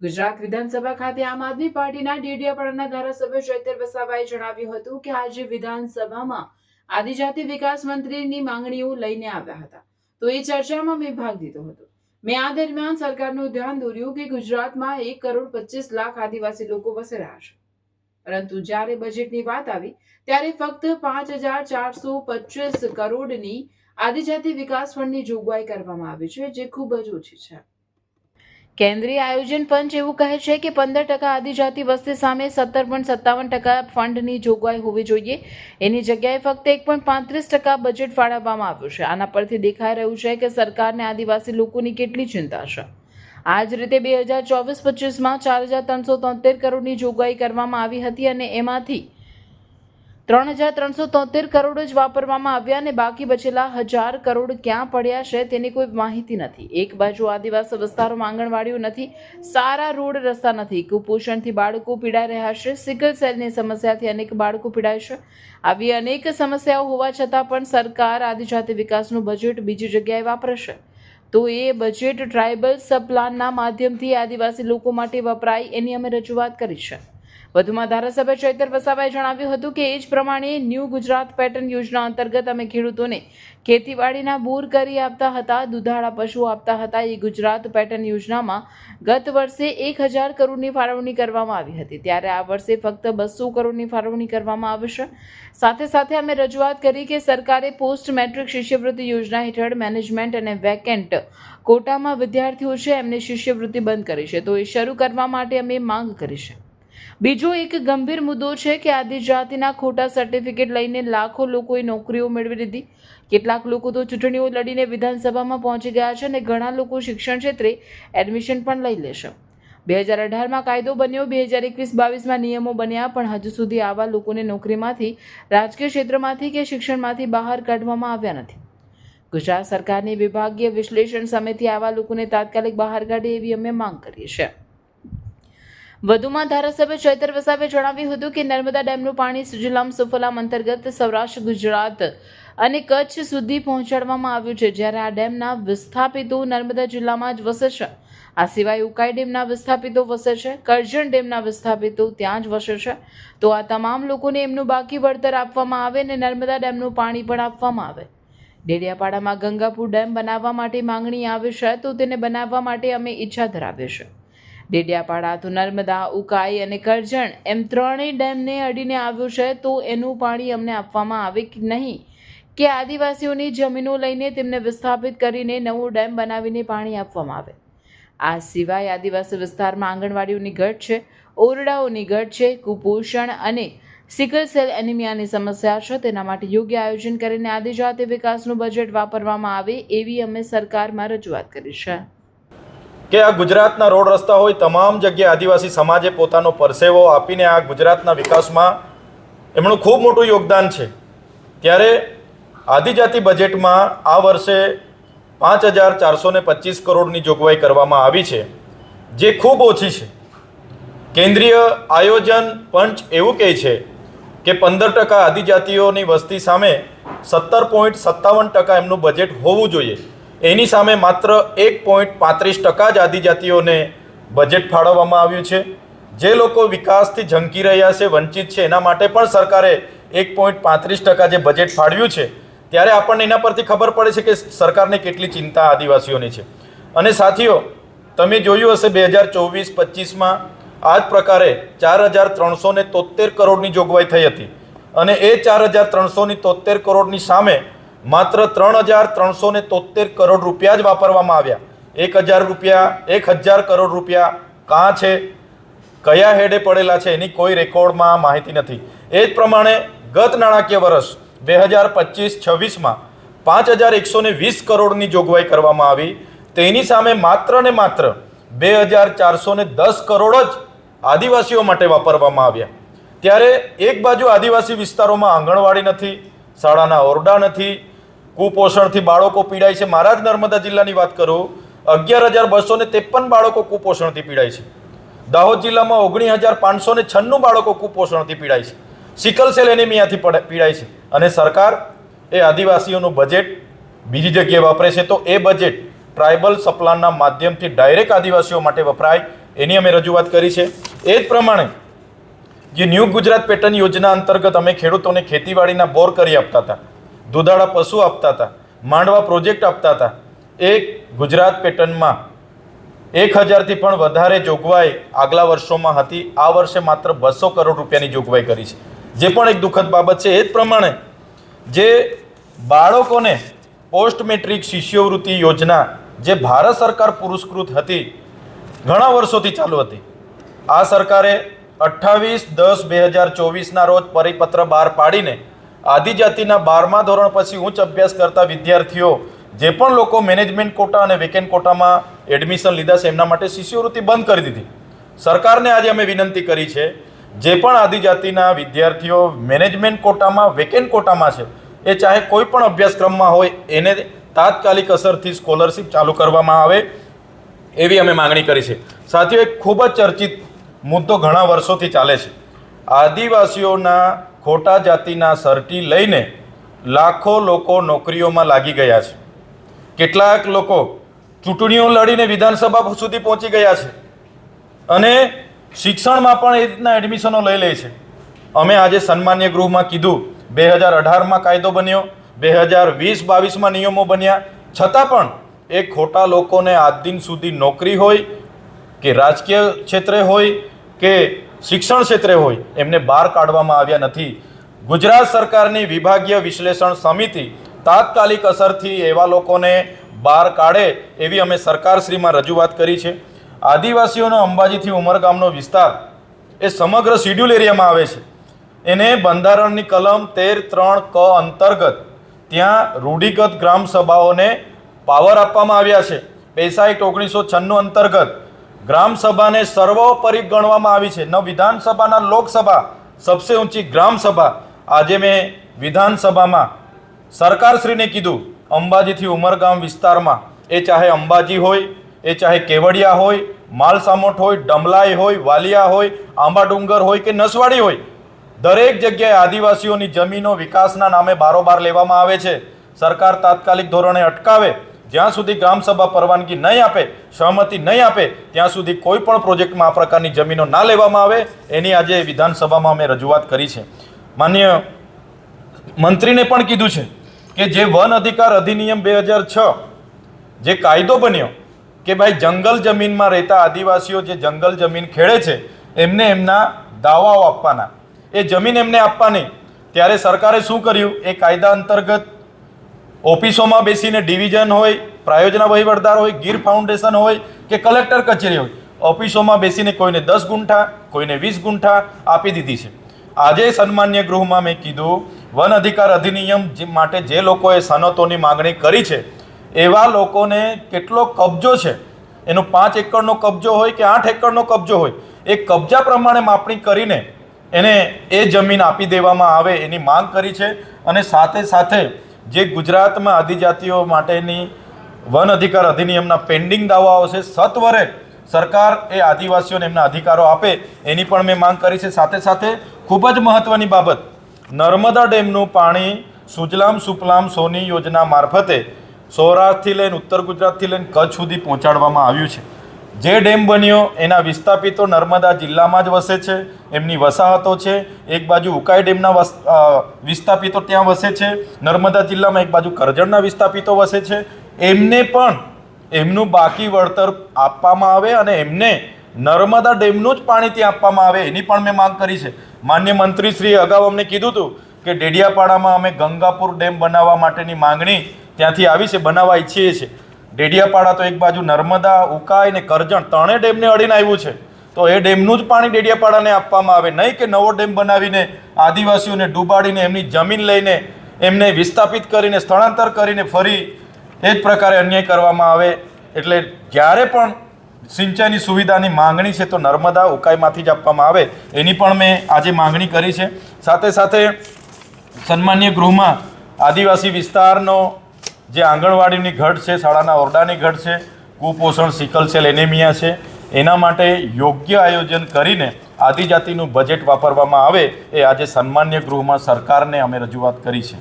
ગુજરાત વિધાનસભા ખાતે આમ આદમી પાર્ટીના ડેડિયાપાડાના ધારાસભ્ય ચૈતર વસાવાએ જણાવ્યું હતું કે આજે વિધાનસભામાં આદિજાતિ વિકાસ મંત્રીની માંગણીઓ લઈને આવ્યા હતા, તો એ ચર્ચામાં મેં ભાગ લીધો હતો. મેં આ દરમિયાન સરકારનું ધ્યાન દોર્યું કે ગુજરાતમાં 1,25,00,000 આદિવાસી લોકો વસી રહ્યા છે, પરંતુ જ્યારે બજેટની વાત આવી ત્યારે ફક્ત 5,425 કરોડની આદિજાતિ વિકાસ ફંડની જોગવાઈ કરવામાં આવી છે, જે ખૂબ જ ઓછી છે. કેન્દ્રીય આયોજન પંચ એવું કહે છે કે 15% આદિજાતિ વસ્તી સામે 17.57% ફંડની જોગવાઈ હોવી જોઈએ. એની જગ્યાએ ફક્ત 1.35% બજેટ ફાળવવામાં આવ્યું છે. આના પરથી દેખાઈ રહ્યું છે કે સરકારને આદિવાસી લોકોની કેટલી ચિંતા છે. આ જ રીતે 2024-25માં 4,373 કરોડની જોગવાઈ કરવામાં આવી હતી અને એમાંથી 3,373 કરોડ જ વાપરવામાં આવ્યા અને બાકી બચેલા 1,000 કરોડ ક્યાં પડ્યા છે તેની કોઈ માહિતી નથી. એક બાજુ આદિવાસી વિસ્તારોમાં આંગણવાડીઓ નથી, સારા રોડ રસ્તા નથી, કુપોષણથી બાળકો પીડાઈ રહ્યા છે, સિકલ સેલની સમસ્યાથી અનેક બાળકો પીડાય છે. આવી અનેક સમસ્યાઓ હોવા છતાં પણ સરકાર આદિજાતિ વિકાસનું બજેટ બીજી જગ્યાએ વાપરે છે. તો એ બજેટ ટ્રાઇબલ સબ પ્લાનના માધ્યમથી આદિવાસી લોકો માટે વપરાય એની અમે રજૂઆત કરી છે. વધુમાં ધારાસભ્ય ચૈતર વસાવાએ જણાવ્યું હતું કે એ જ પ્રમાણે ન્યૂ ગુજરાત પેટર્ન યોજના અંતર્ગત અમે ખેડૂતોને ખેતીવાડીના બોર કરી આપતા હતા, દુધાળા પશુઓ આપતા હતા. એ ગુજરાત પેટર્ન યોજનામાં ગત વર્ષે 1,000 કરોડની ફાળવણી કરવામાં આવી હતી, ત્યારે આ વર્ષે ફક્ત 200 કરોડની ફાળવણી કરવામાં આવશે. સાથે સાથે અમે રજૂઆત કરી કે સરકારે પોસ્ટ મેટ્રિક શિષ્યવૃત્તિ યોજના હેઠળ મેનેજમેન્ટ અને વેકેન્ટ કોટામાં વિદ્યાર્થીઓ છે એમને શિષ્યવૃત્તિ બંધ કરી છે, તો એ શરૂ કરવા માટે અમે માંગ કરી છે. બીજો એક ગંભીર મુદ્દો છે કે આદિજાતિના ખોટા સર્ટિફિકેટ લઈને લાખો લોકોએ નોકરીઓ મેળવી લીધી. કેટલાક લોકો તો ચૂંટણીઓ લડીને વિધાનસભામાં પહોંચી ગયા છે અને ઘણા લોકો શિક્ષણ ક્ષેત્રે એડમિશન પણ લઈ લેશે. 2018માં કાયદો બન્યો, 2021-22માં નિયમો બન્યા, પણ હજુ સુધી આવા લોકોને નોકરીમાંથી, રાજકીય ક્ષેત્રમાંથી કે શિક્ષણમાંથી બહાર કાઢવામાં આવ્યા નથી. ગુજરાત સરકારની વિભાગીય વિશ્લેષણ સમિતિ આવા લોકોને તાત્કાલિક બહાર કાઢે એવી અમે માંગ કરીએ છીએ. વધુમાં ધારાસભ્ય ચૈતર વસાવાએ જણાવ્યું હતું કે નર્મદા ડેમનું પાણી સુજલામ સુફલામ અંતર્ગત સૌરાષ્ટ્ર, ગુજરાત અને કચ્છ સુધી પહોંચાડવામાં આવ્યું છે, જ્યારે આ ડેમના વિસ્થાપિતો નર્મદા જિલ્લામાં જ વસે છે. આ સિવાય ઉકાઈ ડેમના વિસ્થાપિતો વસે છે, કરજણ ડેમના વિસ્થાપિતો ત્યાં જ વસે છે. તો આ તમામ લોકોને એમનું બાકી વળતર આપવામાં આવે અને નર્મદા ડેમનું પાણી પણ આપવામાં આવે. ડેડિયાપાડામાં ગંગાપુર ડેમ બનાવવા માટે માંગણી આવે છે, તો તેને બનાવવા માટે અમે ઈચ્છા ધરાવીએ છીએ. ડેડિયાપાડા તો નર્મદા, ઉકાઈ અને કરજણ એમ ત્રણેય ડેમને અડીને આવ્યું છે, તો એનું પાણી અમને આપવામાં આવે કે નહીં, કે આદિવાસીઓની જમીનો લઈને તેમને વિસ્થાપિત કરીને નવો ડેમ બનાવીને પાણી આપવામાં આવે. આ સિવાય આદિવાસી વિસ્તારમાં આંગણવાડીઓની ઘટ છે, ઓરડાઓની ઘટ છે, કુપોષણ અને સિકલ સેલ એનિમિયાની સમસ્યા છે. તેના માટે યોગ્ય આયોજન કરીને આદિજાતિ વિકાસનું બજેટ વાપરવામાં આવે એવી અમે સરકારમાં રજૂઆત કરી છે. કે આ ગુજરાતના રોડ રસ્તા હોય, તમામ જગ્યાએ આદિવાસી સમાજે પોતાનો પરસેવો આપીને આ ગુજરાતના વિકાસમાં એમનું ખૂબ મોટું યોગદાન છે. ત્યારે આદિજાતિ બજેટમાં આ વર્ષે 5,425 કરોડની જોગવાઈ કરવામાં આવી છે, જે ખૂબ ઓછી છે. કેન્દ્રીય આયોજન પંચ એવું કહે છે કે 15% આદિજાતિઓની વસ્તી સામે 17.57% એમનું બજેટ હોવું જોઈએ. એની સામે માત્ર 1.35% જ આદિજાતિઓને બજેટ ફાળવવામાં આવ્યું છે. જે લોકો વિકાસથી ઝંકી રહ્યા છે, વંચિત છે, એના માટે પણ સરકારે 1.35% જે બજેટ ફાળવ્યું છે, ત્યારે આપણને એના પરથી ખબર પડે છે કે સરકારને કેટલી ચિંતા આદિવાસીઓની છે. અને સાથીઓ, તમે જોયું હશે 2024-25માં આ જ પ્રકારે 4,373 કરોડની જોગવાઈ થઈ હતી અને એ 4,373 કરોડની સામે માત્ર 3,373 કરોડ રૂપિયા જ વાપરવામાં આવ્યા. 1,000 કરોડ રૂપિયા કાં છે, કયા હેડે પડેલા છે, એની કોઈ રેકોર્ડમાં માહિતી નથી. એ જ પ્રમાણે ગત નાણાકીય વર્ષ 2025-26માં 5,120 કરોડની જોગવાઈ કરવામાં આવી. તેની સામે માત્ર ને માત્ર 2,410 કરોડ જ આદિવાસીઓ માટે વાપરવામાં આવ્યા. ત્યારે એક બાજુ આદિવાસી વિસ્તારોમાં આંગણવાડી નથી, શાળાના ઓરડા નથી, કુપોષણથી બાળકો પીડાય છે. મારા જ નર્મદા જિલ્લાની વાત કરું, 11,253 બાળકો કુપોષણથી પીડાય છે. દાહોદ જિલ્લામાં 19,596 બાળકો કુપોષણથી પીડાય છે, સિકલ સેલ એનિમિયાથી પીડાય છે. અને સરકાર એ આદિવાસીઓનું બજેટ બીજી જગ્યાએ વાપરે છે. તો એ બજેટ ટ્રાઇબલ સપ્લાનના માધ્યમથી ડાયરેક્ટ આદિવાસીઓ માટે વપરાય એની અમે રજૂઆત કરી છે. એ જ પ્રમાણે જે ન્યૂ ગુજરાત પેટર્ન યોજના અંતર્ગત અમે ખેડૂતોને ખેતીવાડીના બોર કરી આપતા હતા, દુધાળા પશુ આપતા હતા, માંડવા પ્રોજેક્ટ આપતા હતા, એ ગુજરાત પેટર્નમાં 1000થી પણ વધારે જોગવાઈ આગલા વર્ષોમાં હતી. આ વર્ષે માત્ર 200 કરોડ રૂપિયાની જોગવાઈ કરી છે, જે પણ એક દુઃખદ બાબત છે. એ જ પ્રમાણે જે બાળકોને પોસ્ટ મેટ્રિક શિષ્યવૃત્તિ યોજના જે ભારત સરકાર પુરસ્કૃત હતી, ઘણા વર્ષોથી ચાલુ હતી, આ સરકારે 28/10/2024ના રોજ પરિપત્ર બહાર પાડીને આદિજાતિના 12મા ધોરણ પછી ઉચ્ચ અભ્યાસ કરતા વિદ્યાર્થીઓ જે પણ લોકો મેનેજમેન્ટ કોટા અને વેકેન્ટ કોટામાં એડમિશન લીધા છે એમના માટે શિષ્યવૃત્તિ બંધ કરી દીધી. સરકારને આજે અમે વિનંતી કરી છે, જે પણ આદિજાતિના વિદ્યાર્થીઓ મેનેજમેન્ટ કોટામાં વેકેન્ટ કોટામાં છે, એ ચાહે કોઈ પણ અભ્યાસક્રમમાં હોય, એને તાત્કાલિક અસરથી સ્કોલરશિપ ચાલુ કરવામાં આવે એવી અમે માગણી કરી છે. સાથીઓ, એક ખૂબ જ ચર્ચિત મુદ્દો ઘણા વર્ષોથી ચાલે છે. આદિવાસીઓના ખોટા જાતિના સર્ટી લઈને લાખો લોકો નોકરીઓમાં લાગી ગયા છે. કેટલાક લોકો ચૂંટણીઓ લડીને વિધાનસભા સુધી પહોંચી ગયા છે અને શિક્ષણમાં પણ એ રીતના એડમિશનો લઈ લે છે. અમે આજે સન્માન્ય ગૃહમાં કીધું, 2018માં કાયદો બન્યો, 2020-22માં નિયમો બન્યા, છતાં પણ એ ખોટા લોકોને આજ દિન સુધી નોકરી હોય કે રાજકીય ક્ષેત્રે હોય કે શિક્ષણ ક્ષેત્રે હોય, એમને બહાર કાઢવામાં આવ્યા નથી. ગુજરાત સરકારની વિભાગીય વિશ્લેષણ સમિતિ તાત્કાલિક અસરથી એવા લોકોને બહાર કાઢે એવી અમે સરકારશ્રીમાં રજૂઆત કરી છે. આદિવાસીઓનો અંબાજીથી ઉમરગામનો વિસ્તાર એ સમગ્ર શિડ્યુલ એરિયામાં આવે છે. એને બંધારણની કલમ 13(3) ક અંતર્ગત ત્યાં રૂઢિગત ગ્રામ સભાઓને પાવર આપવામાં આવ્યા છે. પૈસા એક્ટ 1996 અંતર્ગત ગ્રામ સભાને સર્વોપરી ગણવામાં આવી છે. ન વિધાનસભાના લોકસભા, સબસે ઊંચી ગ્રામ સભા. આજે મેં વિધાનસભામાં સરકારશ્રીને કીધું, અંબાજીથી ઉમરગામ વિસ્તારમાં, એ ચાહે અંબાજી હોય, એ ચાહે કેવડિયા હોય, માલસામોટ હોય, ડમલાઈ હોય, વાલિયા હોય, આંબાડુંગર હોય કે નસવાડી હોય, દરેક જગ્યાએ આદિવાસીઓની જમીનો વિકાસના નામે બારોબાર લેવામાં આવે છે. સરકાર તાત્કાલિક ધોરણે અટકાવે, જ્યાં સુધી ગ્રામસભા પરવાનગી નહીં આપે, સહમતિ નહીં આપે, ત્યાં સુધી કોઈ પણ પ્રોજેક્ટમાં આ પ્રકારની જમીનો ના લેવામાં આવે, એની આજે વિધાનસભામાં અમે રજૂઆત કરી છે. માન્ય મંત્રીને પણ કીધું છે કે જે વન અધિકાર અધિનિયમ 2006 જે કાયદો બન્યો કે ભાઈ જંગલ જમીનમાં રહેતા આદિવાસીઓ જે જંગલ જમીન ખેડે છે એમને એમના દાવાઓ આપવાના, એ જમીન એમને આપવાની. ત્યારે સરકારે શું કર્યું, એ કાયદા અંતર્ગત ઓફિસોમાં બેસીને ડિવિઝન હોય, પ્રાયોજના વહીવટદાર હોય, ગીર ફાઉન્ડેશન હોય કે કલેક્ટર કચેરી હોય, ઓફિસોમાં બેસીને કોઈને 10 ગુંઠા, કોઈને 20 ગુંઠા આપી દીધી છે. આજે સન્માન્ય ગૃહમાં મેં કીધું, વન અધિકાર અધિનિયમ માટે જે લોકોએ સનતોની માગણી કરી છે એવા લોકોને કેટલો કબજો છે, એનો 5 એકરનો કબજો હોય કે 8 એકરનો કબજો હોય, એ કબજા પ્રમાણે માપણી કરીને એને એ જમીન આપી દેવામાં આવે એની માંગ કરી છે. અને સાથે સાથે જે ગુજરાતમાં આદિજાતિઓ માટેની વન અધિકાર અધિનિયમના પેન્ડિંગ દાવાઓ છે, સત્વરે સરકાર એ આદિવાસીઓને એમના અધિકારો આપે એની પણ મેં માંગ કરી છે. સાથે સાથે ખૂબ જ મહત્ત્વની બાબત, નર્મદા ડેમનું પાણી સુજલામ સુફલામ સોની યોજના મારફતે સૌરાષ્ટ્રથી લઈને ઉત્તર ગુજરાતથી લઈને કચ્છ સુધી પહોંચાડવામાં આવ્યું છે. જે ડેમ બન્યો એના વિસ્થાપિતો નર્મદા જિલ્લામાં જ વસે છે, એમની વસાહતો છે. એક બાજુ ઉકાઈ ડેમના વિસ્થાપિતો ત્યાં વસે છે નર્મદા જિલ્લામાં, એક બાજુ કરજણના વિસ્થાપિતો વસે છે. એમને પણ એમનું બાકી વળતર આપવામાં આવે અને એમને નર્મદા ડેમનું જ પાણી ત્યાં આપવામાં આવે એની પણ મેં માંગ કરી છે. માન્ય મંત્રીશ્રીએ અગાઉ અમને કીધું હતું કે ડેડિયાપાડામાં અમે ગંગાપુર ડેમ બનાવવા માટેની માંગણી ત્યાંથી આવી છે, બનાવવા ઈચ્છીએ છીએ. ડેડિયાપાડા તો એક બાજુ નર્મદા, ઉકાઈ ને કરજણ ત્રણેય ડેમને અડીને આવ્યું છે, તો એ ડેમનું જ પાણી ડેડિયાપાડાને આપવામાં આવે, નહીં કે નવો ડેમ બનાવીને આદિવાસીઓને ડૂબાડીને એમની જમીન લઈને એમને વિસ્થાપિત કરીને સ્થળાંતર કરીને ફરી એ જ પ્રકારે અન્યાય કરવામાં આવે. એટલે જ્યારે પણ સિંચાઈની સુવિધાની માંગણી છે તો નર્મદા ઉકાઈમાંથી જ આપવામાં આવે એની પણ મેં આજે માંગણી કરી છે. સાથે સાથે સન્માન્ય ગૃહમાં આદિવાસી વિસ્તારનો જે આંગણવાડીની ઘટ છે, શાળાના ઓરડાની ઘટ છે, કુપોષણ, સિકલ સેલ એનેમિયા છે, એના માટે યોગ્ય આયોજન કરીને આદિજાતિનું બજેટ વાપરવામાં આવે એ આજે સન્માન્ય ગૃહમાં સરકારને અમે રજૂઆત કરી છે.